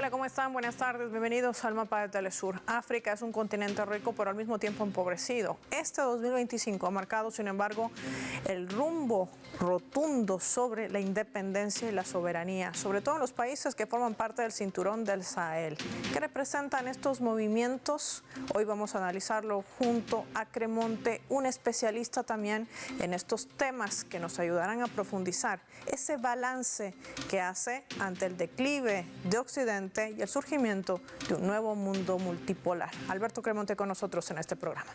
Hola, ¿cómo están? Buenas tardes, bienvenidos al mapa de Telesur. África es un continente rico, pero al mismo tiempo empobrecido. Este 2025 ha marcado, sin embargo, el rumbo rotundo sobre la independencia y la soberanía, sobre todo en los países que forman parte del cinturón del Sahel. ¿Qué representan estos movimientos? Hoy vamos a analizarlo junto a Cremonte, un especialista también en estos temas que nos ayudarán a profundizar ese balance que hace ante el declive de Occidente y el surgimiento de un nuevo mundo multipolar. Alberto Cremonte con nosotros en este programa.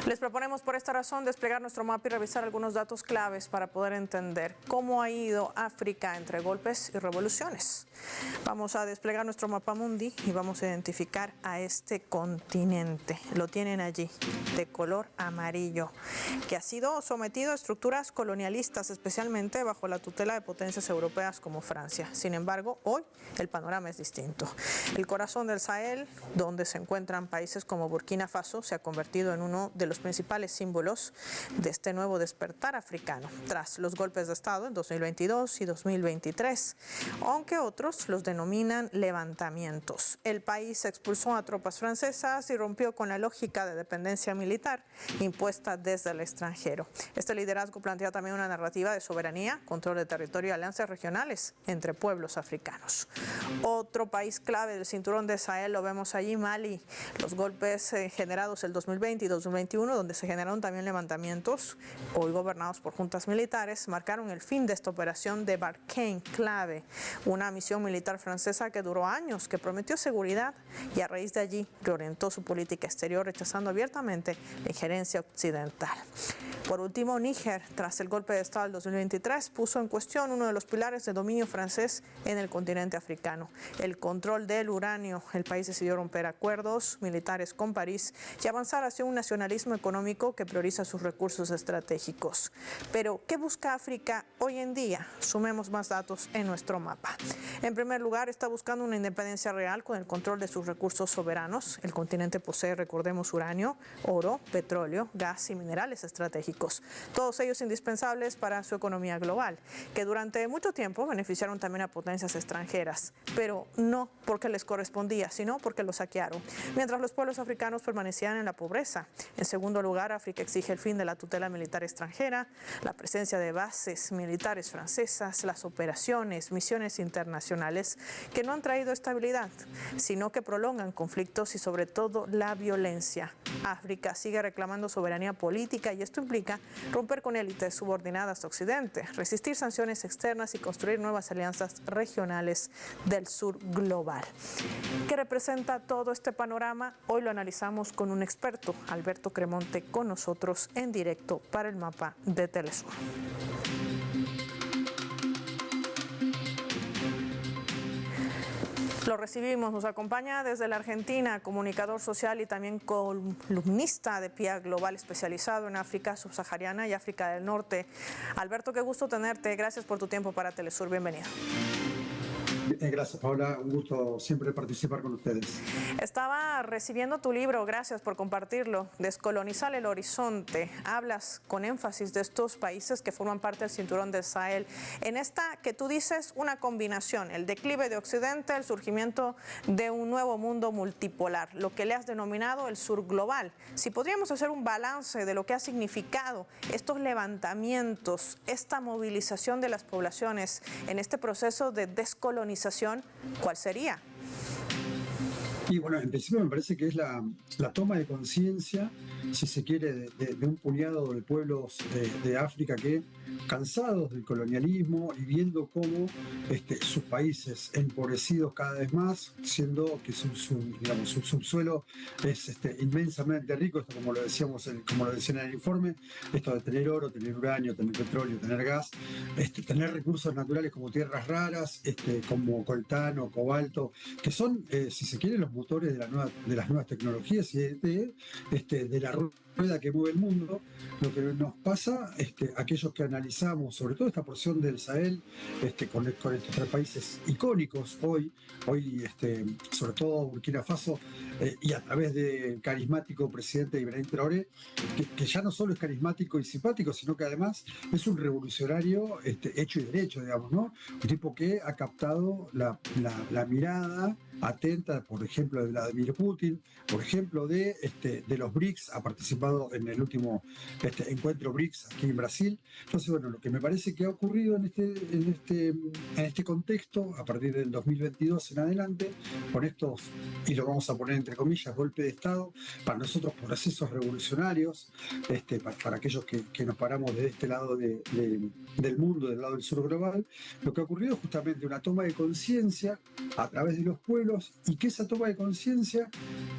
Les proponemos por esta razón desplegar nuestro mapa y revisar algunos datos claves para poder entender cómo ha ido África entre golpes y revoluciones. Vamos a desplegar nuestro mapa mundi y vamos a identificar a este continente. Lo tienen allí, de color amarillo, que ha sido sometido a estructuras colonialistas, especialmente bajo la tutela de potencias europeas como Francia. Sin embargo, hoy el panorama es distinto. El corazón del Sahel, donde se encuentran países como Burkina Faso, se ha convertido en uno de los principales símbolos de este nuevo despertar africano, tras los golpes de Estado en 2022 y 2023, aunque otros los denominan levantamientos. El país expulsó a tropas francesas y rompió con la lógica de dependencia militar impuesta desde el extranjero. Este liderazgo plantea también una narrativa de soberanía, control de territorio y alianzas regionales entre pueblos africanos. Otro país clave del cinturón de Sahel lo vemos allí, Mali. Los golpes generados el 2020 y 2021, donde se generaron también levantamientos, hoy gobernados por juntas militares, marcaron el fin de esta operación de Barkhane clave, una misión militar francesa que duró años, que prometió seguridad y a raíz de allí reorientó su política exterior, rechazando abiertamente la injerencia occidental. Por último, Níger, tras el golpe de Estado del 2023, puso en cuestión uno de los pilares de dominio francés en el continente africano, el control del uranio. El país decidió romper acuerdos militares con París y avanzar hacia un nacionalismo económico que prioriza sus recursos estratégicos. Pero, ¿qué busca África hoy en día? Sumemos más datos en nuestro mapa. En primer lugar, está buscando una independencia real con el control de sus recursos soberanos. El continente posee, recordemos, uranio, oro, petróleo, gas y minerales estratégicos, todos ellos indispensables para su economía global, que durante mucho tiempo beneficiaron también a potencias extranjeras, pero no porque les correspondía, sino porque lo saquearon, mientras los pueblos africanos permanecían en la pobreza. En segundo lugar, África exige el fin de la tutela militar extranjera, la presencia de bases militares francesas, las operaciones, misiones internacionales que no han traído estabilidad, sino que prolongan conflictos y sobre todo la violencia. África sigue reclamando soberanía política y esto implica romper con élites subordinadas a Occidente, resistir sanciones externas y construir nuevas alianzas regionales del sur global. ¿Qué representa todo este panorama? Hoy lo analizamos con un experto, Alberto Cremonte, con nosotros en directo para el mapa de Telesur. Lo recibimos, nos acompaña desde la Argentina, comunicador social y también columnista de PIA Global especializado en África subsahariana y África del Norte. Alberto, qué gusto tenerte, gracias por tu tiempo para Telesur, bienvenido. Gracias, Paula. Un gusto siempre participar con ustedes. Estaba recibiendo tu libro, gracias por compartirlo, Descolonizar el Horizonte. Hablas con énfasis de estos países que forman parte del cinturón del Sahel. En esta que tú dices una combinación, el declive de Occidente, el surgimiento de un nuevo mundo multipolar, lo que le has denominado el sur global. Si podríamos hacer un balance de lo que ha significado estos levantamientos, esta movilización de las poblaciones en este proceso de descolonización, ¿cuál sería? Y bueno, en principio me parece que es la toma de conciencia, si se quiere, de un puñado de pueblos de África que, cansados del colonialismo y viendo cómo sus países empobrecidos cada vez más, siendo que su subsuelo es inmensamente rico, esto como lo decíamos, como lo decía en el informe, esto de tener oro, tener uranio, tener petróleo, tener gas, tener recursos naturales como tierras raras, como coltán o cobalto, que son, si se quiere, los motores de las nuevas tecnologías y de la rueda que mueve el mundo. Lo que nos pasa, aquellos que analizamos, sobre todo esta porción del Sahel, con estos países icónicos hoy, sobre todo Burkina Faso, y a través del carismático presidente Ibrahim Traoré, que ya no solo es carismático y simpático, sino que además es un revolucionario hecho y derecho, digamos, ¿no? Un tipo que ha captado la mirada atenta, por ejemplo, de Vladimir Putin, por ejemplo, de los BRICS, ha participado en el último encuentro BRICS aquí en Brasil. Entonces, bueno, lo que me parece que ha ocurrido en este contexto, a partir del 2022 en adelante, con estos, y lo vamos a poner entre comillas, golpe de Estado, para nosotros procesos revolucionarios, para aquellos que nos paramos de este lado del mundo, del lado del sur global, lo que ha ocurrido es justamente una toma de conciencia a través de los pueblos, y que esa toma de conciencia,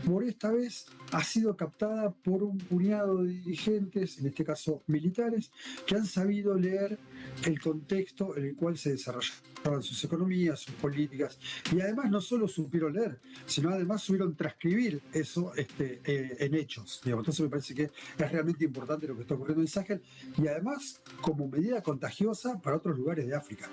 por esta vez, ha sido captada por un puñado de dirigentes, en este caso militares, que han sabido leer el contexto en el cual se desarrollaban sus economías, sus políticas, y además no solo supieron leer, sino además supieron transcribir eso en hechos. Digamos. Entonces me parece que es realmente importante lo que está ocurriendo en Sahel, y además como medida contagiosa para otros lugares de África.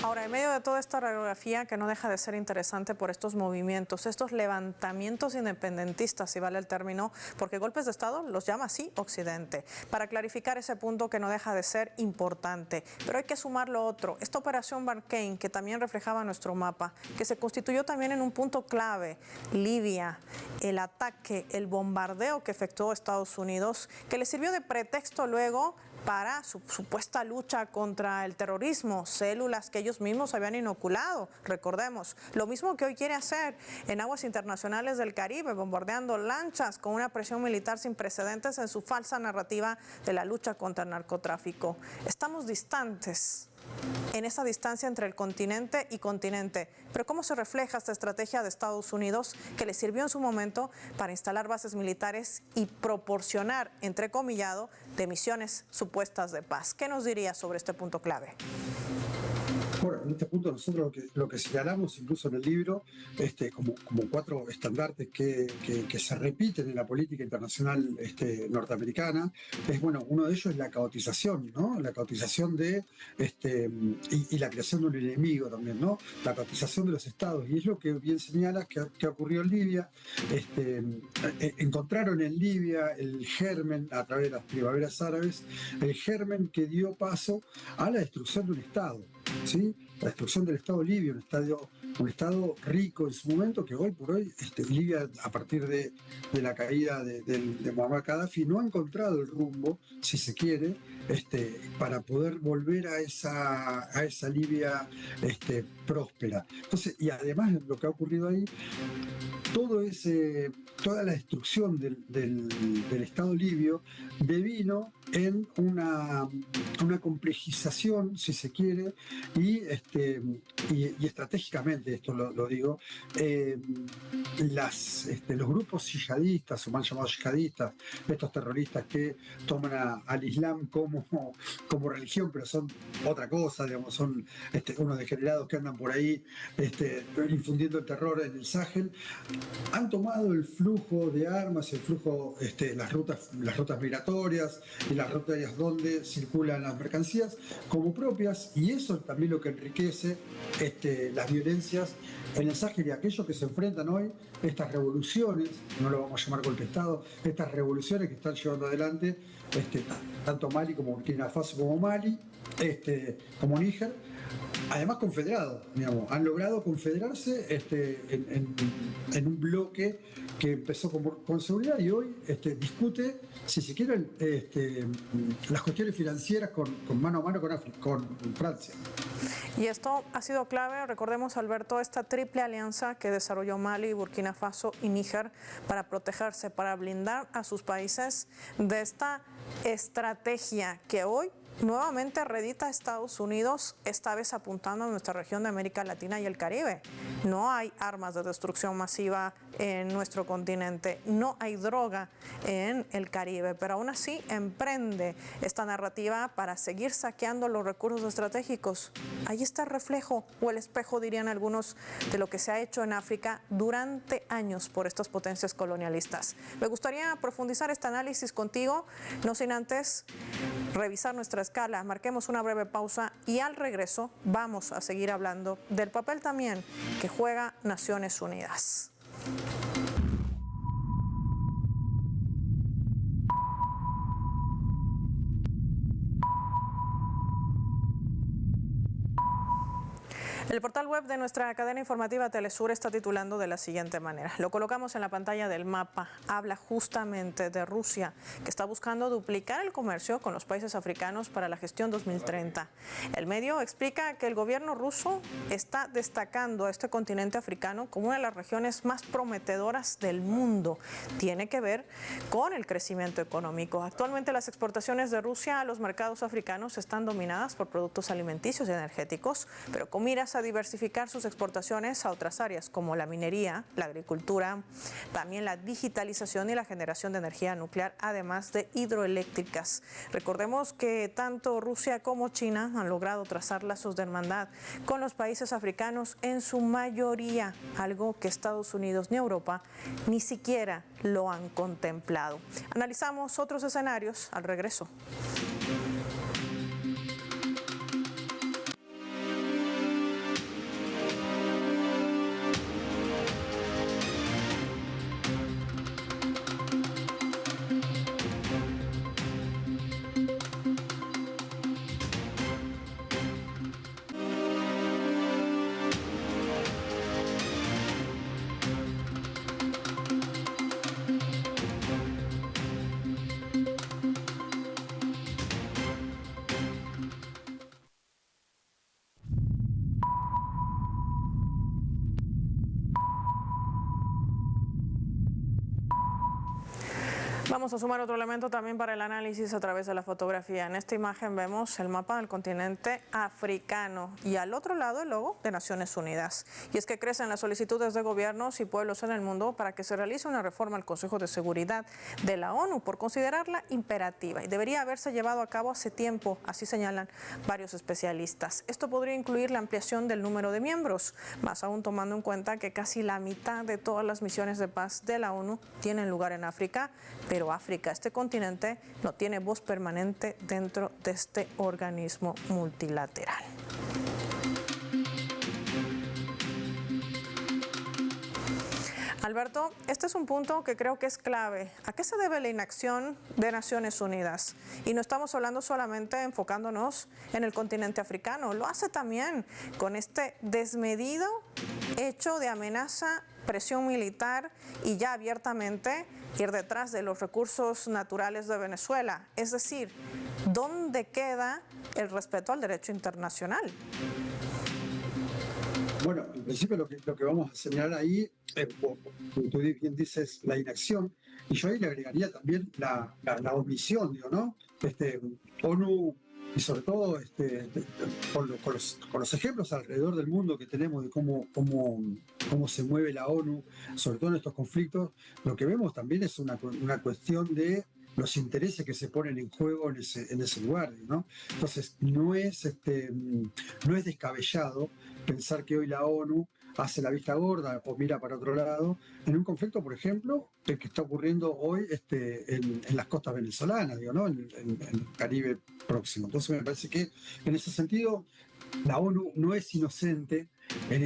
Ahora, en medio de toda esta radiografía que no deja de ser interesante por estos movimientos, estos levantamientos independentistas, si vale el término, porque golpes de Estado los llama así Occidente, para clarificar ese punto que no deja de ser importante. Pero hay que sumar lo otro, esta operación Barkhane, que también reflejaba nuestro mapa, que se constituyó también en un punto clave, Libia, el ataque, el bombardeo que efectuó Estados Unidos, que le sirvió de pretexto luego para su supuesta lucha contra el terrorismo, células que ellos mismos habían inoculado, recordemos. Lo mismo que hoy quiere hacer en aguas internacionales del Caribe, bombardeando lanchas con una presión militar sin precedentes en su falsa narrativa de la lucha contra el narcotráfico. Estamos distantes en esa distancia entre el continente y continente. Pero ¿cómo se refleja esta estrategia de Estados Unidos que le sirvió en su momento para instalar bases militares y proporcionar, entrecomillado, de misiones supuestas de paz? ¿Qué nos diría sobre este punto clave? Bueno, en este punto nosotros lo que señalamos incluso en el libro, como 4 estandartes que se repiten en la política internacional norteamericana, es bueno, uno de ellos es la caotización, ¿no? La caotización y la creación de un enemigo también, ¿no? La caotización de los estados, y es lo que bien señalas que ha ocurrido en Libia. Encontraron en Libia el germen, a través de las primaveras árabes, el germen que dio paso a la destrucción de un estado. ¿Sí? La destrucción del Estado libio, un Estado rico en su momento, que hoy por hoy Libia, a partir de la caída de Muammar Gaddafi, no ha encontrado el rumbo, si se quiere, para poder volver a esa Libia próspera. Entonces, y además lo que ha ocurrido ahí, toda la destrucción del Estado libio devino en una complejización, si se quiere, y estratégicamente, esto lo digo, los grupos yihadistas, o mal llamados yihadistas, estos terroristas que toman al Islam como religión, pero son otra cosa, digamos, son unos degenerados que andan por ahí infundiendo el terror en el Sahel, han tomado el flujo de armas, el flujo, las rutas migratorias y las rutas donde circulan las mercancías como propias, y eso es también lo que enriquece las violencias en el Sahel, y aquellos que se enfrentan hoy, estas revoluciones, no lo vamos a llamar golpe de Estado, estas revoluciones que están llevando adelante tanto Mali como Burkina Faso como Mali, como Níger, además confederados, digamos, han logrado confederarse en un bloque que empezó con seguridad y hoy discute, si se quiere, las cuestiones financieras con mano a mano con Francia. Y esto ha sido clave, recordemos, Alberto, esta triple alianza que desarrolló Mali, Burkina Faso y Níger para protegerse, para blindar a sus países de esta estrategia que hoy nuevamente redita a Estados Unidos, esta vez apuntando a nuestra región de América Latina y el Caribe. No hay armas de destrucción masiva en nuestro continente, no hay droga en el Caribe, pero aún así emprende esta narrativa para seguir saqueando los recursos estratégicos. Ahí está el reflejo o el espejo, dirían algunos, de lo que se ha hecho en África durante años por estas potencias colonialistas. Me gustaría profundizar este análisis contigo, no sin antes revisar nuestra escala. Marquemos una breve pausa y al regreso vamos a seguir hablando del papel también que juega Naciones Unidas. El portal web de nuestra cadena informativa Telesur está titulando de la siguiente manera. Lo colocamos en la pantalla del mapa. Habla justamente de Rusia, que está buscando duplicar el comercio con los países africanos para la gestión 2030. El medio explica que el gobierno ruso está destacando a este continente africano como una de las regiones más prometedoras del mundo. Tiene que ver con el crecimiento económico. Actualmente las exportaciones de Rusia a los mercados africanos están dominadas por productos alimenticios y energéticos, pero con miras a diversificar sus exportaciones a otras áreas como la minería, la agricultura, también la digitalización y la generación de energía nuclear, además de hidroeléctricas. Recordemos que tanto Rusia como China han logrado trazar lazos de hermandad con los países africanos en su mayoría, algo que Estados Unidos ni Europa ni siquiera lo han contemplado. Analizamos otros escenarios al regreso. Vamos a sumar otro elemento también para el análisis a través de la fotografía. En esta imagen vemos el mapa del continente africano y al otro lado el logo de Naciones Unidas. Y es que crecen las solicitudes de gobiernos y pueblos en el mundo para que se realice una reforma al Consejo de Seguridad de la ONU por considerarla imperativa y debería haberse llevado a cabo hace tiempo, así señalan varios especialistas. Esto podría incluir la ampliación del número de miembros, más aún tomando en cuenta que casi la mitad de todas las misiones de paz de la ONU tienen lugar en África, pero África, este continente, no tiene voz permanente dentro de este organismo multilateral. Alberto, este es un punto que creo que es clave. ¿A qué se debe la inacción de Naciones Unidas? Y no estamos hablando solamente enfocándonos en el continente africano, lo hace también con este desmedido hecho de amenaza, presión militar y ya abiertamente ir detrás de los recursos naturales de Venezuela. Es decir, ¿dónde queda el respeto al derecho internacional? Bueno, en principio lo que vamos a señalar ahí, como tú bien dices, la inacción, y yo ahí le agregaría también la omisión, digo, ¿no? ONU, y sobre todo con los ejemplos alrededor del mundo que tenemos de cómo se mueve la ONU, sobre todo en estos conflictos, lo que vemos también es una cuestión de los intereses que se ponen en juego en ese lugar, ¿no? Entonces, no es descabellado pensar que hoy la ONU hace la vista gorda o mira para otro lado en un conflicto, por ejemplo, el que está ocurriendo hoy en las costas venezolanas, digo, ¿no? En el Caribe próximo. Entonces, me parece que en ese sentido la ONU no es inocente en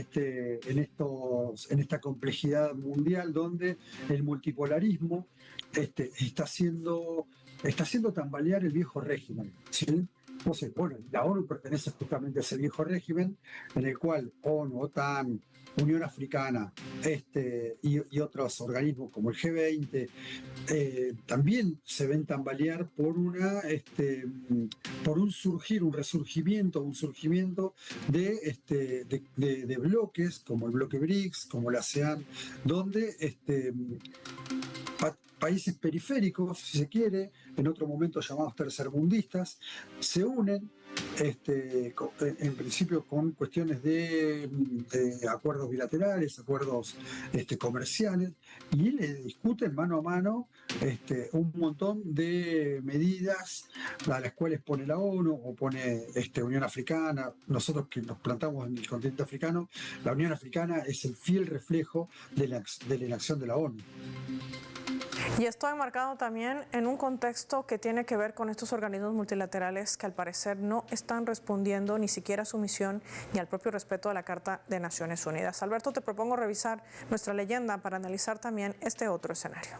esta complejidad mundial donde el multipolarismo está haciendo tambalear el viejo régimen, ¿sí? Entonces, bueno, la ONU pertenece justamente a ese viejo régimen en el cual ONU, OTAN, Unión Africana y otros organismos como el G20 también se ven tambalear por un resurgimiento de bloques como el bloque BRICS, como la ASEAN, donde países periféricos, si se quiere, en otro momento llamados tercermundistas, se unen en principio con cuestiones de acuerdos bilaterales, acuerdos comerciales, y le discuten mano a mano un montón de medidas a las cuales pone la ONU o pone Unión Africana. Nosotros que nos plantamos en el continente africano, la Unión Africana es el fiel reflejo de la inacción de la ONU. Y esto enmarcado también en un contexto que tiene que ver con estos organismos multilaterales que al parecer no están respondiendo ni siquiera a su misión ni al propio respeto a la Carta de Naciones Unidas. Alberto, te propongo revisar nuestra leyenda para analizar también este otro escenario.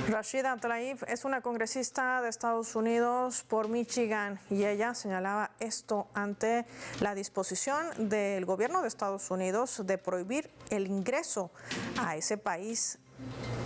Rashida Tlaib es una congresista de Estados Unidos por Michigan y ella señalaba esto ante la disposición del gobierno de Estados Unidos de prohibir el ingreso a ese país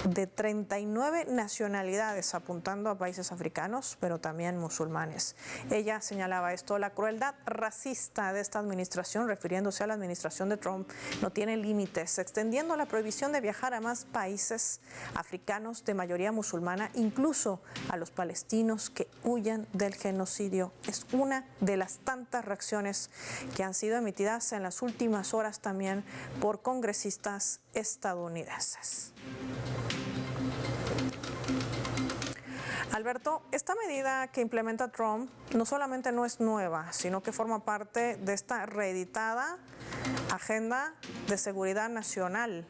de 39 nacionalidades, apuntando a países africanos, pero también musulmanes. Ella señalaba esto: la crueldad racista de esta administración, refiriéndose a la administración de Trump, no tiene límites, extendiendo la prohibición de viajar a más países africanos de mayoría musulmana, incluso a los palestinos que huyan del genocidio. Es una de las tantas reacciones que han sido emitidas en las últimas horas también por congresistas estadounidenses. Alberto, esta medida que implementa Trump no solamente no es nueva, sino que forma parte de esta reeditada agenda de seguridad nacional.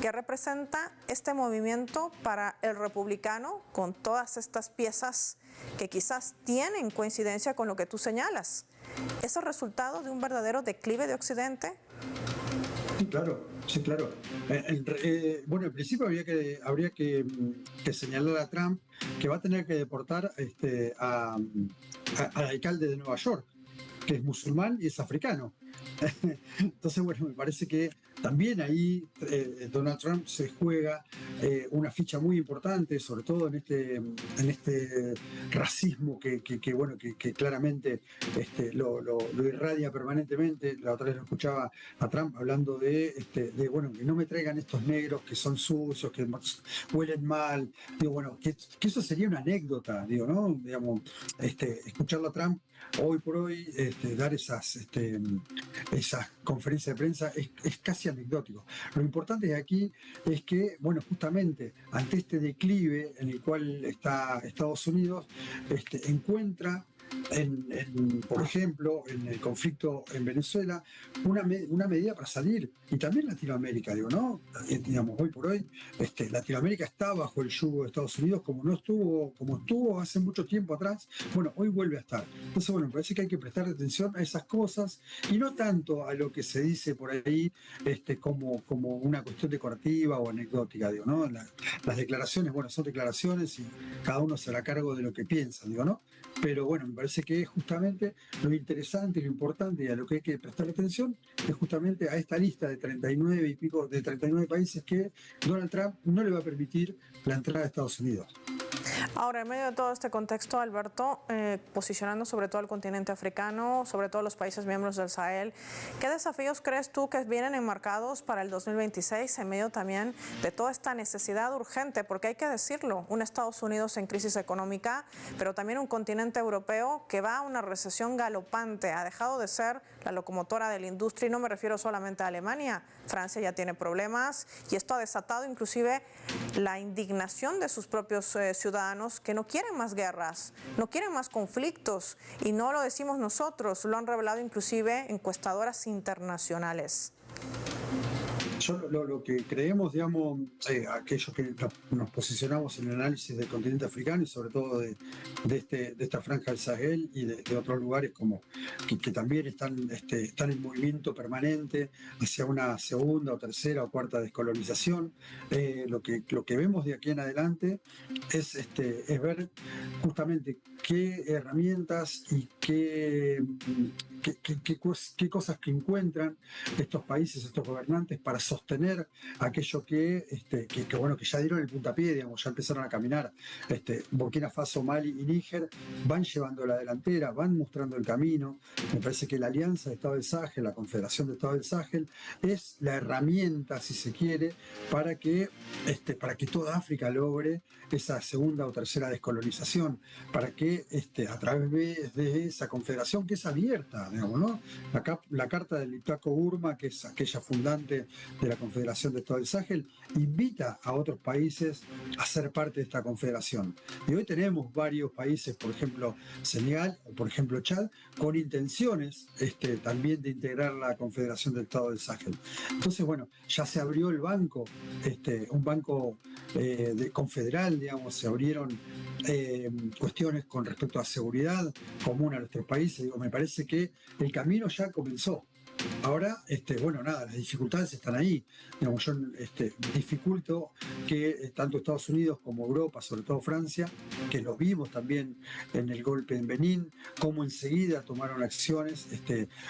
¿Qué representa este movimiento para el republicano con todas estas piezas que quizás tienen coincidencia con lo que tú señalas? ¿Es el resultado de un verdadero declive de Occidente? Sí, claro, sí, claro. Bueno, en principio habría que señalar a Trump que va a tener que deportar al alcalde de Nueva York, que es musulmán y es africano. Entonces, bueno, me parece que también ahí Donald Trump se juega una ficha muy importante, sobre todo en este racismo que claramente lo irradia permanentemente. La otra vez lo escuchaba a Trump hablando de que no me traigan estos negros que son sucios, que huelen mal. Digo, bueno, que eso sería una anécdota, digo, ¿no? Digamos, escucharlo a Trump hoy por hoy, dar esas conferencias de prensa es casi anecdótico. Lo importante de aquí es que, bueno, justamente ante este declive en el cual está Estados Unidos, encuentra por ejemplo, en el conflicto en Venezuela, una medida para salir, y también Latinoamérica, digo, ¿no? Digamos, hoy por hoy, Latinoamérica está bajo el yugo de Estados Unidos como estuvo hace mucho tiempo atrás. Bueno, hoy vuelve a estar. Entonces, bueno, me parece que hay que prestar atención a esas cosas y no tanto a lo que se dice por ahí como una cuestión decorativa o anecdótica, digo, ¿no? Las declaraciones, bueno, son declaraciones y cada uno se hará cargo de lo que piensa, digo, ¿no? Pero bueno, me parece que justamente lo interesante y lo importante y a lo que hay que prestar atención es justamente a esta lista de 39 países que Donald Trump no le va a permitir la entrada a Estados Unidos. Ahora, en medio de todo este contexto, Alberto, posicionando sobre todo al continente africano, sobre todo los países miembros del Sahel, ¿qué desafíos crees tú que vienen enmarcados para el 2026 en medio también de toda esta necesidad urgente? Porque hay que decirlo, un Estados Unidos en crisis económica, pero también un continente europeo que va a una recesión galopante, ha dejado de ser la locomotora de la industria, y no me refiero solamente a Alemania, Francia ya tiene problemas, y esto ha desatado inclusive la indignación de sus propios ciudadanos que no quieren más guerras, no quieren más conflictos, y no lo decimos nosotros, lo han revelado inclusive encuestadoras internacionales. Lo que creemos, digamos, aquellos que nos posicionamos en el análisis del continente africano y sobre todo de esta franja del Sahel y de otros lugares como que también están en movimiento permanente hacia una segunda o tercera o cuarta descolonización, lo que vemos de aquí en adelante es ver justamente qué herramientas y qué qué cosas que encuentran estos países, estos gobernantes para sostener aquello que ya dieron el puntapié, digamos, ya empezaron a caminar. Burkina Faso, Mali y Níger van llevando la delantera, van mostrando el camino. Me parece que la Alianza de Estado del Sahel, la Confederación de Estado del Sahel, es la herramienta, si se quiere, para que toda África logre esa segunda o tercera descolonización, para que a través de esa confederación que es abierta, digamos, ¿no? La carta del Itaco Urma, que es aquella fundante de la Confederación de Estado del Sahel, invita a otros países a ser parte de esta confederación. Y hoy tenemos varios países, por ejemplo Senegal o por ejemplo Chad, con intenciones también de integrar la Confederación del Estado del Sahel. Entonces, bueno, ya se abrió el banco, un banco confederal, digamos, se abrieron cuestiones con respecto a seguridad común a nuestros países. Digo, me parece que el camino ya comenzó. Ahora, las dificultades están ahí. Digamos, yo dificulto que tanto Estados Unidos como Europa, sobre todo Francia, que lo vimos también en el golpe en Benín, cómo enseguida tomaron acciones,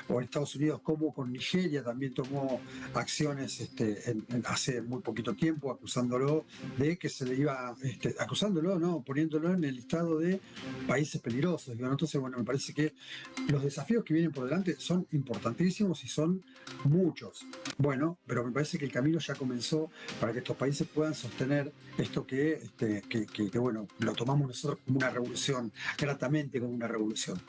o Estados Unidos como con Nigeria también tomó acciones hace muy poquito tiempo, acusándolo de que se le iba, poniéndolo en el listado de países peligrosos. ¿No? Entonces, bueno, me parece que los desafíos que vienen por delante son importantísimos y son muchos. Bueno, pero me parece que el camino ya comenzó para que estos países puedan sostener esto que lo tomamos nosotros como una revolución, gratamente como una revolución.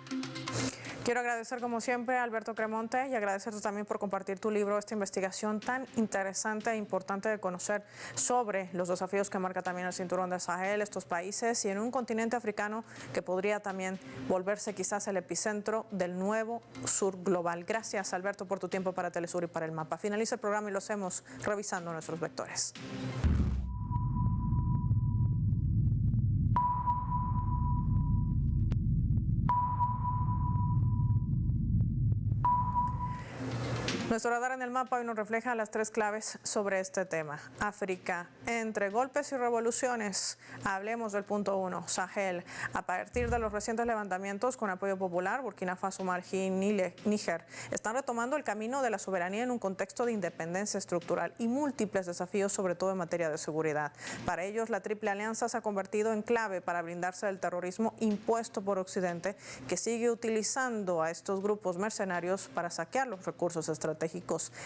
Quiero agradecer como siempre a Alberto Cremonte y agradecerte también por compartir tu libro, esta investigación tan interesante e importante de conocer sobre los desafíos que marca también el cinturón de Sahel, estos países y en un continente africano que podría también volverse quizás el epicentro del nuevo sur global. Gracias, Alberto, por tu tiempo para Telesur y para El Mapa. Finaliza el programa y lo hacemos revisando nuestros vectores. Nuestro radar en El Mapa hoy nos refleja las 3 claves sobre este tema. África, entre golpes y revoluciones. Hablemos del punto 1, Sahel. A partir de los recientes levantamientos con apoyo popular, Burkina Faso, Mali y Níger están retomando el camino de la soberanía en un contexto de independencia estructural y múltiples desafíos, sobre todo en materia de seguridad. Para ellos, la Triple Alianza se ha convertido en clave para blindarse del terrorismo impuesto por Occidente, que sigue utilizando a estos grupos mercenarios para saquear los recursos estratégicos,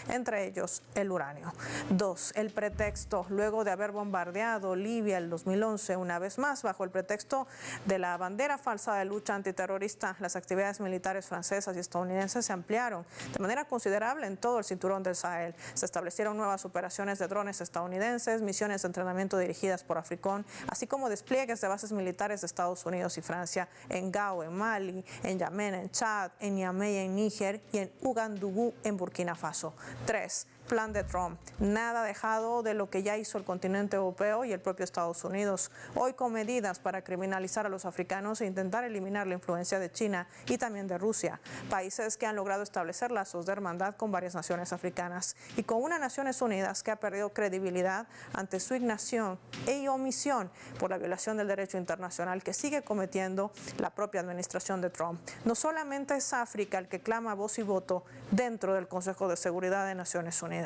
entre ellos el uranio. 2. El pretexto, luego de haber bombardeado Libia el 2011, una vez más bajo el pretexto de la bandera falsa de lucha antiterrorista, las actividades militares francesas y estadounidenses se ampliaron de manera considerable en todo el cinturón del Sahel. Se establecieron nuevas operaciones de drones estadounidenses, misiones de entrenamiento dirigidas por Africom, así como despliegues de bases militares de Estados Unidos y Francia en Gao, en Mali, en Yemen, en Chad, en Niamey, en Níger y en Ugandugu, en Burkina Faso. 3. Plan de Trump. Nada dejado de lo que ya hizo el continente europeo y el propio Estados Unidos, hoy con medidas para criminalizar a los africanos e intentar eliminar la influencia de China y también de Rusia, países que han logrado establecer lazos de hermandad con varias naciones africanas y con una Naciones Unidas que ha perdido credibilidad ante su inacción e omisión por la violación del derecho internacional que sigue cometiendo la propia administración de Trump. No solamente es África el que clama voz y voto dentro del Consejo de Seguridad de Naciones Unidas.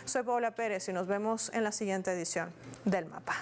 Soy Paola Pérez y nos vemos en la siguiente edición del Mapa.